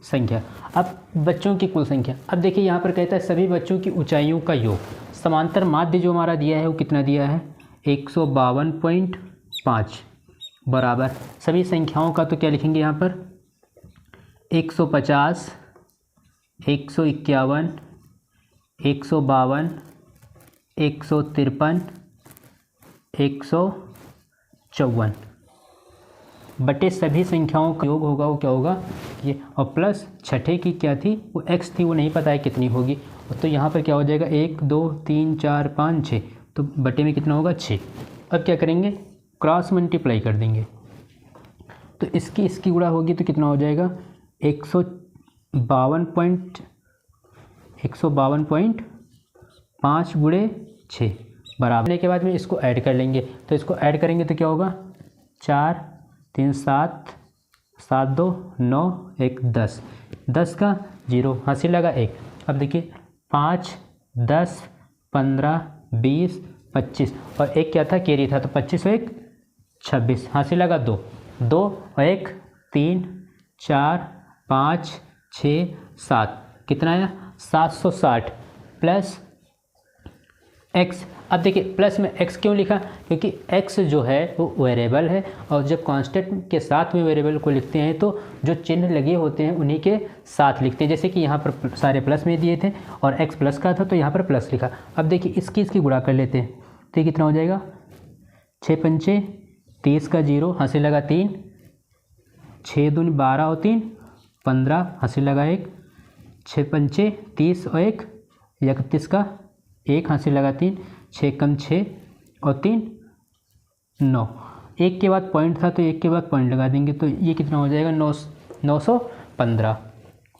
संख्या। अब बच्चों की कुल संख्या, अब देखिए यहाँ पर कहता है सभी बच्चों की ऊंचाइयों का योग। समांतर माध्य जो हमारा दिया है वो कितना दिया है 152.5 बराबर सभी संख्याओं का, तो क्या लिखेंगे यहाँ पर 150, 151, 152, 153, 154 बटे सभी संख्याओं का योग होगा वो क्या होगा ये, और प्लस छठे की क्या थी वो x थी, वो नहीं पता है कितनी होगी, तो यहाँ पर क्या हो जाएगा 1 2 3 4 5 6, तो बटे में कितना होगा 6। अब क्या करेंगे क्रॉस मल्टीप्लाई कर देंगे, तो इसकी गुणा होगी तो कितना हो जाएगा 152.5 गुणे 6 बराबर के बाद में इसको ऐड कर लेंगे, तो इसको ऐड करेंगे तो क्या होगा 4 3 7 7 2 9 1 10, 10 का 0 हासिल लगा 1। अब देखिए 5 10 15 20 25 और एक क्या था कैरी था, तो 25 और 1 26 हासिल लगा 2 2 और 1 3 4 5 6 7, कितना आया 760 प्लस x। अब देखिए प्लस में x क्यों लिखा, क्योंकि x जो है वो वेरिएबल है, और जब कांस्टेंट के साथ में वेरिएबल को लिखते हैं तो जो चिन्ह लगे होते हैं उन्हीं के साथ लिखते हैं, जैसे कि यहाँ पर सारे प्लस में दिए थे और x प्लस का था तो यहाँ पर प्लस लिखा। अब देखिए इसकी गुणा कर लेते हैं, तो ये कितना हो जाएगा 6 पंचे 30 का 0 हासिल लगा 3, 6 दूनी 12 और 3 15 हासिल लगा 1, 6 पंचे 30 और 1 31 का 1 हासिल लगा 3, 6 कम 6 और 3 9, एक के बाद पॉइंट था तो एक के बाद पॉइंट लगा देंगे, तो ये कितना हो जाएगा 915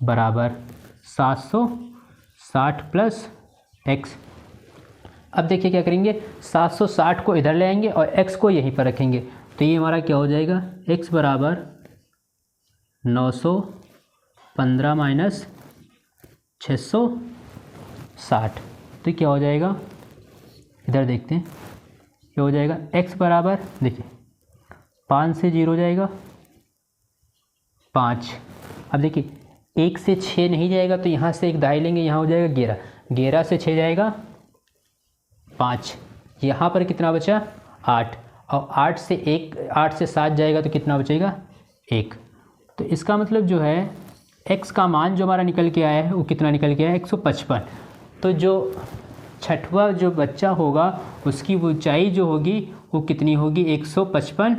बराबर 760 प्लस x। अब देखिए क्या करेंगे 760 को इधर ले आएंगे और x को यहीं पर रखेंगे, तो ये हमारा क्या हो जाएगा x बराबर 915 माइनस 660, तो क्या हो जाएगा इधर देखते हैं क्या हो जाएगा x बराबर देखिए 5 से 0 जाएगा 5। अब देखिए 1 से 6 नहीं जाएगा तो यहाँ से एक दाई लेंगे, यहाँ हो जाएगा 11, 11 से 6 जाएगा 5, यहाँ पर कितना बचा 8, और 8 से 7 जाएगा तो कितना बचेगा 1। तो इसका मतलब जो है x का मान जो हमारा निकल के आया है वो कितना निकल के आया 155। तो जो छठवां जो बच्चा होगा उसकी ऊंचाई जो होगी वो कितनी होगी 155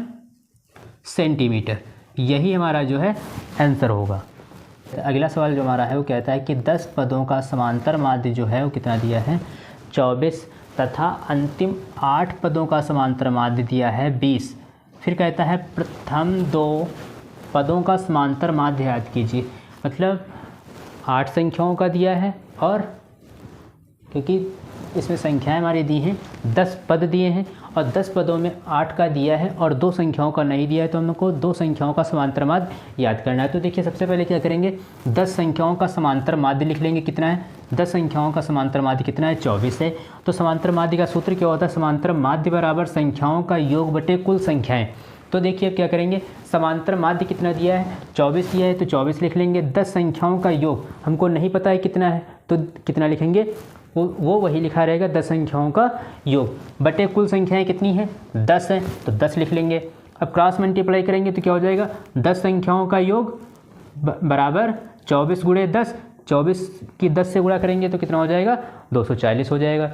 सेंटीमीटर, यही हमारा जो है आंसर होगा। अगला सवाल जो हमारा है वो कहता है कि 10 पदों का समांतर माध्य जो है वो कितना दिया है 24 तथा अंतिम 8 पदों का समांतर माध्य दिया है 20। फिर कहता है प्रथम 2 पदों का समांतर माध्य याद कीजिए, मतलब 8 संख्याओं का दिया है और क्योंकि इसमें संख्याएं हमारी दी हैं 10 पद दिए हैं और 10 पदों में 8 का दिया है और 2 संख्याओं का नहीं दिया है, तो हमको 2 संख्याओं का समांतर माध्य याद करना है। तो देखिए सबसे पहले क्या करेंगे 10 संख्याओं का समांतर माध्य लिख लेंगे, कितना है 10 संख्याओं का समांतर माध्य कितना है 24 है। तो समांतर माध्य का सूत्र क्या होता है समांतर माध्य बराबर संख्याओं का योग बटे कुल संख्याएँ। तो देखिए अब क्या करेंगे समांतर माध्य कितना दिया है 24 दिया है तो 24 लिख लेंगे, 10 संख्याओं का योग हमको नहीं पता है कितना है तो कितना लिखेंगे वो वही लिखा रहेगा 10 संख्याओं का योग बटे कुल संख्याएं कितनी हैं 10 है तो 10 लिख लेंगे। अब क्रॉस मल्टीप्लाई करेंगे तो क्या हो जाएगा 10 संख्याओं का योग बराबर 24 गुणे 10, 24 की 10 से गुणा करेंगे तो कितना हो जाएगा 240 हो जाएगा।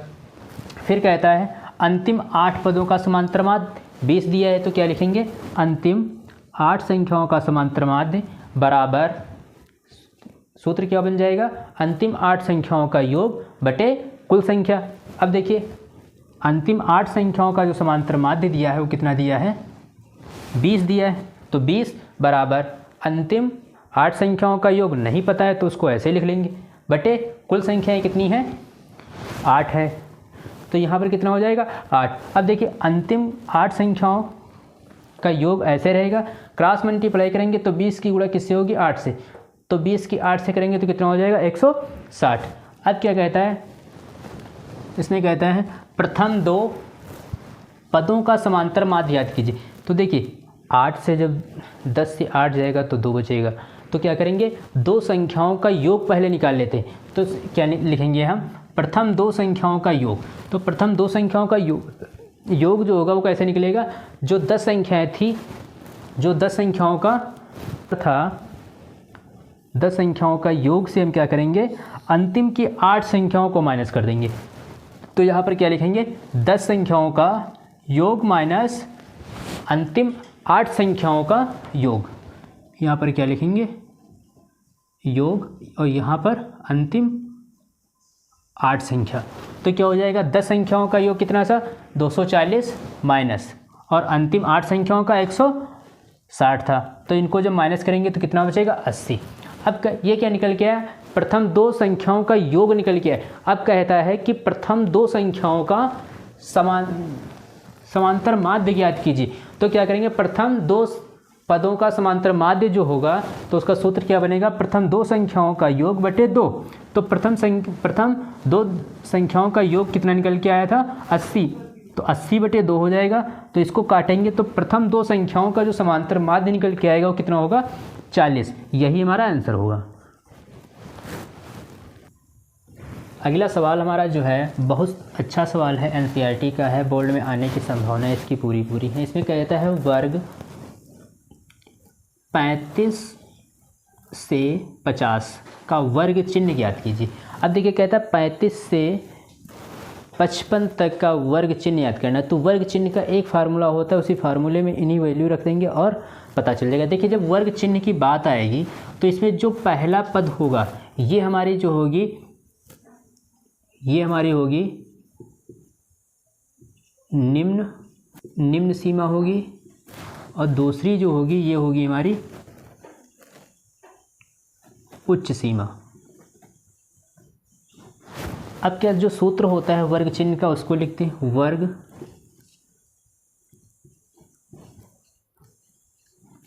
फिर कहता है अंतिम 8 पदों का समांतर माध्य 20 दिया है तो क्या लिखेंगे अंतिम 8 संख्याओं का समांतर माध्य बराबर सूत्र क्या बन जाएगा अंतिम 8 संख्याओं का योग बटे कुल संख्या। अब देखिए अंतिम 8 संख्याओं का जो समांतर माध्य दिया है वो कितना दिया है 20 दिया है, तो 20 बराबर अंतिम 8 संख्याओं का योग नहीं पता है तो उसको ऐसे लिख लेंगे बटे कुल संख्याएं कितनी हैं 8 है, तो यहाँ पर कितना हो जाएगा 8। अब देखिए अंतिम 8 संख्याओं का योग ऐसे रहेगा, क्रॉस मल्टीप्लाई करेंगे तो 20 की गुणा किससे होगी 8 से, तो 20 की 8 से करेंगे तो कितना हो जाएगा 160। अब क्या कहता है इसमें कहता है प्रथम 2 पदों का समांतर माध्य याद कीजिए। तो देखिए 8 से जब 10 से 8 जाएगा तो 2 बचेगा, तो क्या करेंगे, दो संख्याओं का योग पहले निकाल लेते हैं। तो क्या लिखेंगे हम, प्रथम दो संख्याओं का योग। तो प्रथम दो संख्याओं का योग जो होगा वो कैसे निकलेगा, जो 10 संख्याएं थी, जो 10 संख्याओं का था, 10 संख्याओं का योग से हम क्या करेंगे, अंतिम की 8 संख्याओं को माइनस कर देंगे। तो यहाँ पर क्या लिखेंगे, 10 संख्याओं का योग माइनस अंतिम 8 संख्याओं का योग। यहाँ पर क्या लिखेंगे, योग, और यहाँ पर अंतिम 8 संख्या। तो क्या हो जाएगा, 10 संख्याओं का योग कितना सा 240 माइनस, और अंतिम 8 संख्याओं का 160 था। तो इनको जब माइनस करेंगे तो कितना बचेगा, 80। अब ये क्या निकल के आया, प्रथम दो संख्याओं का योग निकल के आया। अब कहता है कि प्रथम दो संख्याओं का समांतर माध्य ज्ञात कीजिए। तो क्या करेंगे, प्रथम दो पदों का समांतर माध्य जो होगा तो उसका सूत्र क्या बनेगा, प्रथम दो संख्याओं का योग बटे 2। तो प्रथम दो संख्याओं का योग कितना निकल के आया था, 80। तो 80 बटे 2 हो जाएगा। तो इसको काटेंगे तो प्रथम दो संख्याओं का जो समांतर माध्य निकल के आएगा वो कितना होगा, 40। यही हमारा आंसर होगा। अगला सवाल हमारा जो है बहुत अच्छा सवाल है, एनसीईआरटी का है, बोर्ड में आने की संभावना इसकी पूरी है। इसमें कहता है वर्ग 35 से 50 का वर्ग चिन्ह ज्ञात कीजिए। अब देखिए कहता है 35 से 55 तक का वर्ग चिन्ह याद करना। तो वर्ग चिन्ह का एक फार्मूला होता है, उसी फार्मूले में इन्हीं वैल्यू रख देंगे और पता चल जाएगा। देखिए जब वर्ग चिन्ह की बात आएगी तो इसमें जो पहला पद होगा ये हमारी जो होगी, ये हमारी होगी निम्न सीमा होगी, और दूसरी जो होगी ये होगी हमारी उच्च सीमा। अब क्या जो सूत्र होता है वर्ग चिन्ह का उसको लिखते हैं, वर्ग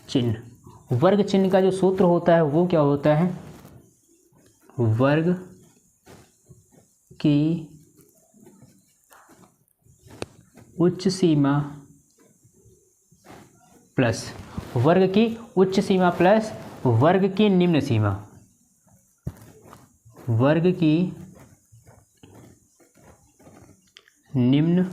चिन्ह। वर्ग चिन्ह का जो सूत्र होता है वो क्या होता है, वर्ग की उच्च सीमा प्लस वर्ग की उच्च सीमा प्लस वर्ग की निम्न सीमा। वर्ग की निम्न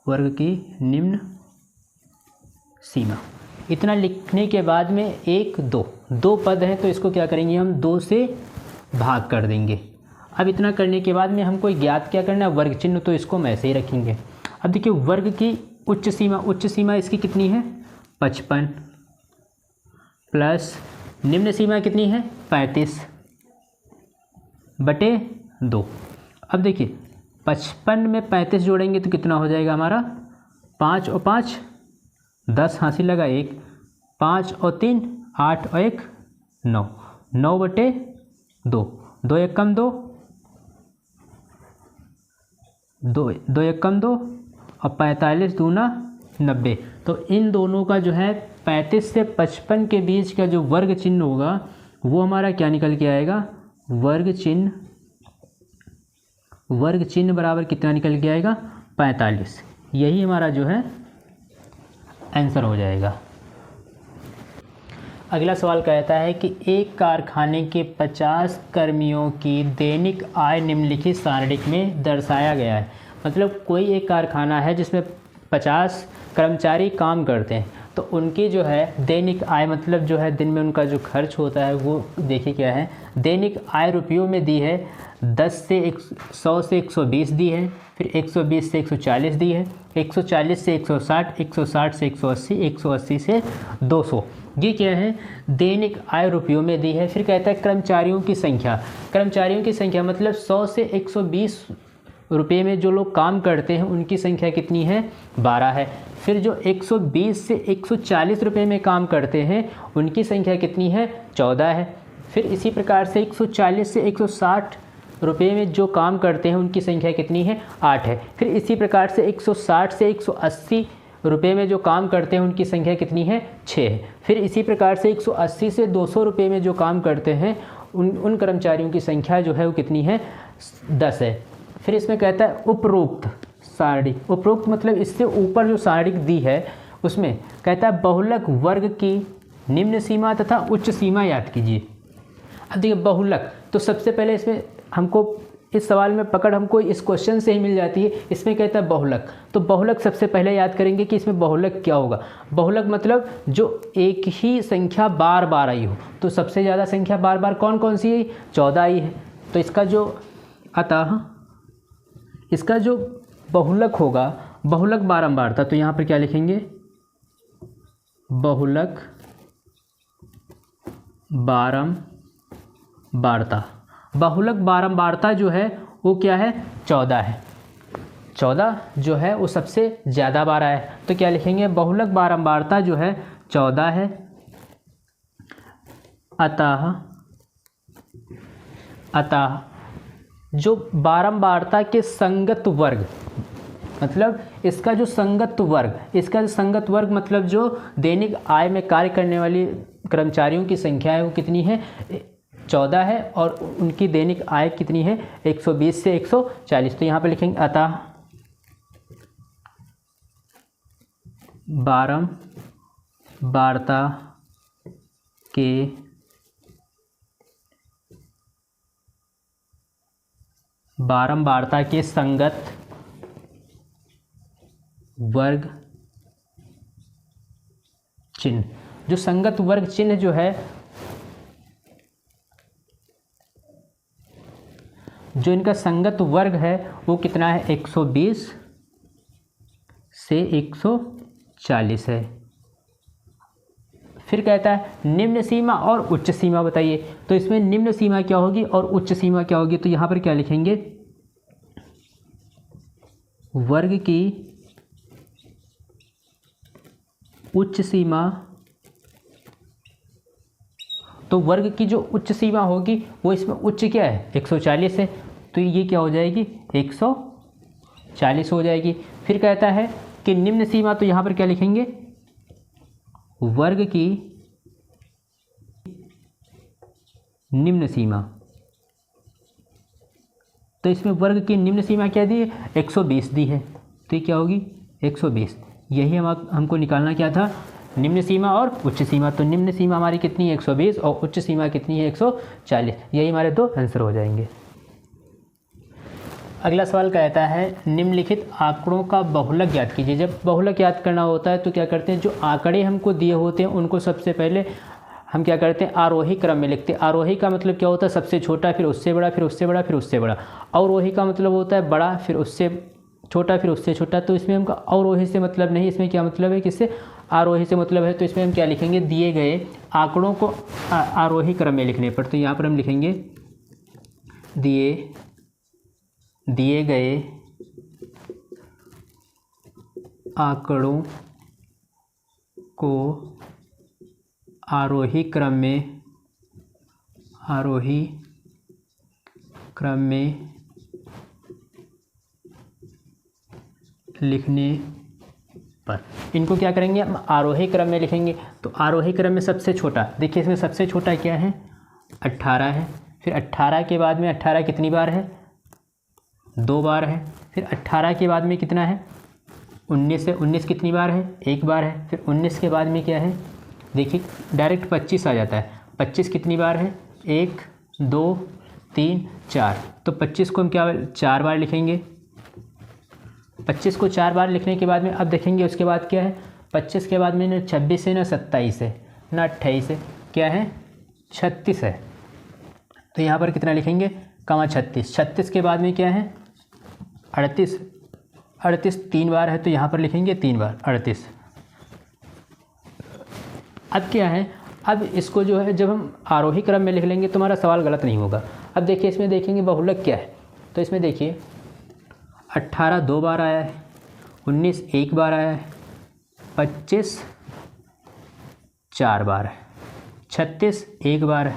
वर्ग की निम्न सीमा। इतना लिखने के बाद में 1 2 दो पद हैं तो इसको क्या करेंगे हम 2 से भाग कर देंगे। अब इतना करने के बाद में हमको ज्ञात क्या करना है, वर्ग चिन्ह, तो इसको हम ऐसे ही रखेंगे। अब देखिए वर्ग की उच्च सीमा इसकी कितनी है 55 प्लस निम्न सीमा कितनी है 35 बटे 2। अब देखिए 55 में 35 जोड़ेंगे तो कितना हो जाएगा हमारा 5 और 5 10, हासिल लगा 1, 5 और 3 8 और 1 9, 9 बटे 2, 2 1 कम 2, 2 1 कम 2 और 45 दूना 90। तो इन दोनों का जो है 35 से 55 के बीच का जो वर्ग चिन्ह होगा वो हमारा क्या निकल के आएगा, वर्ग चिन्ह बराबर कितना निकल के आएगा 45। यही हमारा जो है आंसर हो जाएगा। अगला सवाल कहता है कि एक कारखाने के 50 कर्मियों की दैनिक आय निम्नलिखित सारणिक में दर्शाया गया है। मतलब कोई एक कारखाना है जिसमें 50 कर्मचारी काम करते हैं, तो उनकी जो है दैनिक आय मतलब जो है दिन में उनका जो खर्च होता है वो देखिए क्या है। दैनिक आय रुपयों में दी है 100 से 120 दी है, फिर 120 से 140 दी है, 140 से 160, 160 से 180, 180 से 200। ये क्या है दैनिक आय रुपयों में दी है। फिर कहता है कर्मचारियों की संख्या मतलब 100 से 120 रुपये में जो लोग काम करते हैं उनकी संख्या कितनी है 12 है। फिर जो 120 से 140 रुपये में काम करते हैं उनकी संख्या कितनी है 14 है। फिर इसी प्रकार से 140 से 160 रुपये में जो काम करते हैं उनकी संख्या कितनी है 8 है। फिर इसी प्रकार से 160 से 180 रुपये में जो काम करते हैं उनकी संख्या कितनी है 6 है। फिर इसी प्रकार से 180 से 200 रुपये में जो काम करते हैं उन कर्मचारियों की संख्या जो है वो कितनी है 10 है। फिर इसमें कहता है उपरोक्त सारणी, उपरोक्त मतलब इससे ऊपर जो सारणी दी है उसमें कहता है बहुलक वर्ग की निम्न सीमा तथा उच्च सीमा याद कीजिए। अब देखिए बहुलक, तो सबसे पहले इसमें हमको इस सवाल में पकड़ हमको इस क्वेश्चन से ही मिल जाती है। इसमें कहता है बहुलक, तो बहुलक सबसे पहले याद करेंगे कि इसमें बहुलक क्या होगा। बहुलक मतलब जो एक ही संख्या बार बार आई हो। तो सबसे ज़्यादा संख्या बार बार कौन कौन सी आई? 14 आई है। तो इसका जो अतः इसका जो बहुलक होगा, बहुलक बारंबारता, तो यहाँ पर क्या लिखेंगे? बहुलक बारंबारता। बहुलक बारंबारता जो है वो क्या है? 14 है। 14 जो है वो सबसे ज़्यादा बार आया है। तो क्या लिखेंगे? बहुलक बारंबारता जो है 14 है। अतः जो बारंबारता के संगत वर्ग, मतलब इसका जो संगत वर्ग मतलब जो दैनिक आय में कार्य करने वाली कर्मचारियों की संख्या है वो कितनी है? 14 है। और उनकी दैनिक आय कितनी है? 120 से 140। तो यहाँ पे लिखेंगे अतः बारंबारता के संगत वर्ग चिन्ह, जो संगत वर्ग चिन्ह जो है, जो इनका संगत वर्ग है वो कितना है? 120 से 140 है। फिर कहता है निम्न सीमा और उच्च सीमा बताइए। तो इसमें निम्न सीमा क्या होगी और उच्च सीमा क्या होगी? तो यहाँ पर क्या लिखेंगे? वर्ग की उच्च सीमा। तो वर्ग की जो उच्च सीमा होगी वो इसमें उच्च क्या है? 140 है। तो ये क्या हो जाएगी? 140 हो जाएगी। फिर कहता है कि निम्न सीमा, तो यहाँ पर क्या लिखेंगे? वर्ग की निम्न सीमा। तो इसमें वर्ग की निम्न सीमा क्या दी है? 120 दी है। तो ये क्या होगी? 120। यही हमको निकालना क्या था? निम्न सीमा और उच्च सीमा। तो निम्न सीमा हमारी कितनी है? 120 और उच्च सीमा कितनी है? 140। यही हमारे दो आंसर हो जाएंगे। अगला सवाल कहता है निम्नलिखित आंकड़ों का बहुलक याद कीजिए। जब बहुलक याद करना होता है तो क्या करते हैं? जो आंकड़े हमको दिए होते हैं उनको सबसे पहले हम क्या करते हैं? आरोही क्रम में लिखते हैं। आरोही का मतलब क्या होता है? सबसे छोटा, फिर उससे बड़ा, फिर उससे बड़ा, फिर उससे बड़ा। अवरोही का मतलब होता है बड़ा, फिर उससे छोटा, फिर उससे छोटा। तो इसमें हमको अवरोही से मतलब नहीं, इसमें क्या मतलब है? किससे? आरोही से मतलब है। तो इसमें हम क्या लिखेंगे? दिए गए आंकड़ों को आरोही क्रम में लिखने पर। तो यहाँ पर हम लिखेंगे दिए गए आंकड़ों को आरोही क्रम में लिखने पर। इनको क्या करेंगे? हम आरोही क्रम में लिखेंगे। तो आरोही क्रम में सबसे छोटा, देखिए इसमें सबसे छोटा क्या है? 18 है। फिर 18 के बाद में 18 कितनी बार है? 2 बार है। फिर 18 के बाद में कितना है? 19 है। 19 कितनी बार है? 1 बार है। फिर 19 के बाद में क्या है? देखिए डायरेक्ट 25 आ जाता है। 25 कितनी बार है? 1 2 3 4। तो 25 को हम क्या 4 बार लिखेंगे। 25 को 4 बार लिखने के बाद में अब देखेंगे उसके बाद क्या है? 25 के बाद में ना 26 है, ना 27 है, ना 28 है, क्या है? 36 है। तो यहाँ पर कितना लिखेंगे? 36। 36 के बाद में क्या है? 38। 38 3 बार है, तो यहाँ पर लिखेंगे 3 बार 38। अब क्या है? अब इसको जो है जब हम आरोही क्रम में लिख लेंगे तो हमारा सवाल गलत नहीं होगा। अब देखिए इसमें देखेंगे बहुलक क्या है। तो इसमें देखिए 18 2 बार आया है, 19 1 बार आया है, 25 4 बार है, 36 1 बार है,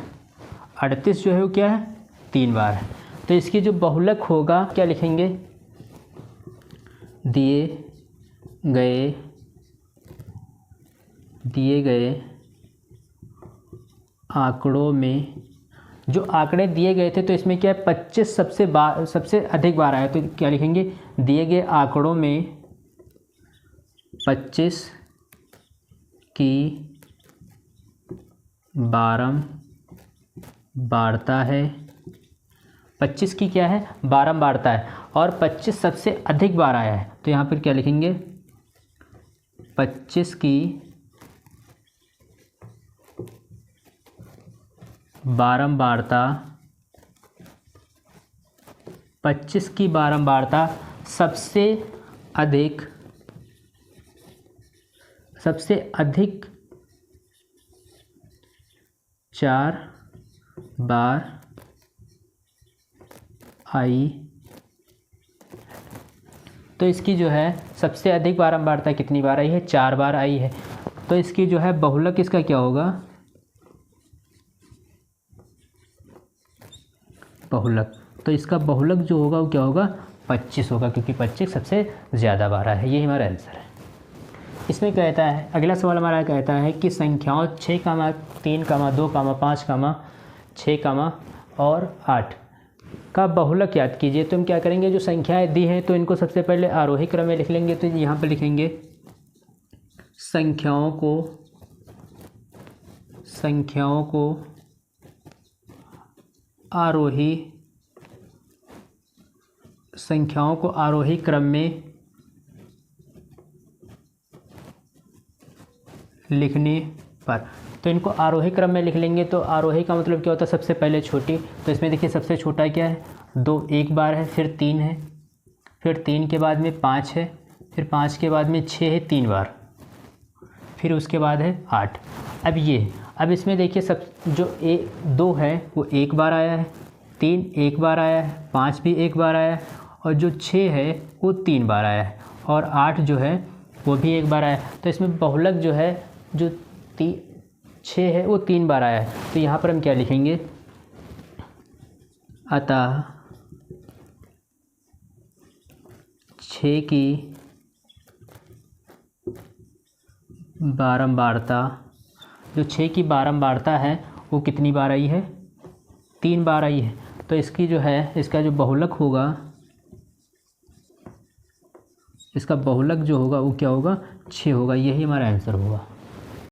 38 जो है वो क्या है? 3 बार है। तो इसकी जो बहुलक होगा क्या लिखेंगे? दिए गए आंकड़ों में, जो आंकड़े दिए गए थे तो इसमें क्या है? 25 सबसे अधिक बार आया। तो क्या लिखेंगे? दिए गए आंकड़ों में 25 की बारंबारता है, 25 की क्या है बारंबारता है, और 25 सबसे अधिक बार आया है, तो यहाँ पर क्या लिखेंगे 25 की बारंबारता, 25 की बारंबारता सबसे अधिक 4 बार आई। तो इसकी जो है सबसे अधिक बारंबारता कितनी बार आई है, 4 बार आई है। तो इसकी जो है बहुलक इसका क्या होगा, बहुलक, तो इसका बहुलक जो होगा वो क्या होगा 25 होगा, क्योंकि 25 सबसे ज़्यादा बार है। ये हमारा आंसर है। इसमें कहता है, अगला सवाल हमारा कहता है कि संख्याओं 6, 3, 2, 5, 6, और 8 का बहुलक याद कीजिए। तो हम क्या करेंगे, जो संख्याएं दी हैं तो इनको सबसे पहले आरोही क्रम में लिख लेंगे। तो यहाँ पर लिखेंगे संख्याओं को आरोही क्रम में लिखने पर, तो इनको आरोही क्रम में लिख लेंगे। तो आरोही का मतलब क्या होता है, सबसे पहले छोटी। तो इसमें देखिए सबसे छोटा क्या है 2, 1 बार है, फिर 3 है, फिर 3 के बाद में 5 है, फिर 5 के बाद में 6 है 3 बार, फिर उसके बाद है 8। अब इसमें देखिए सब जो 2 है वो 1 बार आया है, 3 1 बार आया है, 5 भी 1 बार आया है, और जो 6 है वो 3 बार आया है, और 8 जो है वो भी 1 बार आया है। तो इसमें बहुलक जो है जो 6 है वो 3 बार आया है। तो यहाँ पर हम क्या लिखेंगे, अतः 6 की बारंबारता, जो 6 की बारंबारता है वो कितनी बार आई है, 3 बार आई है। तो इसकी जो है इसका जो बहुलक होगा, इसका बहुलक जो होगा वो क्या होगा 6 होगा। यही हमारा आंसर होगा।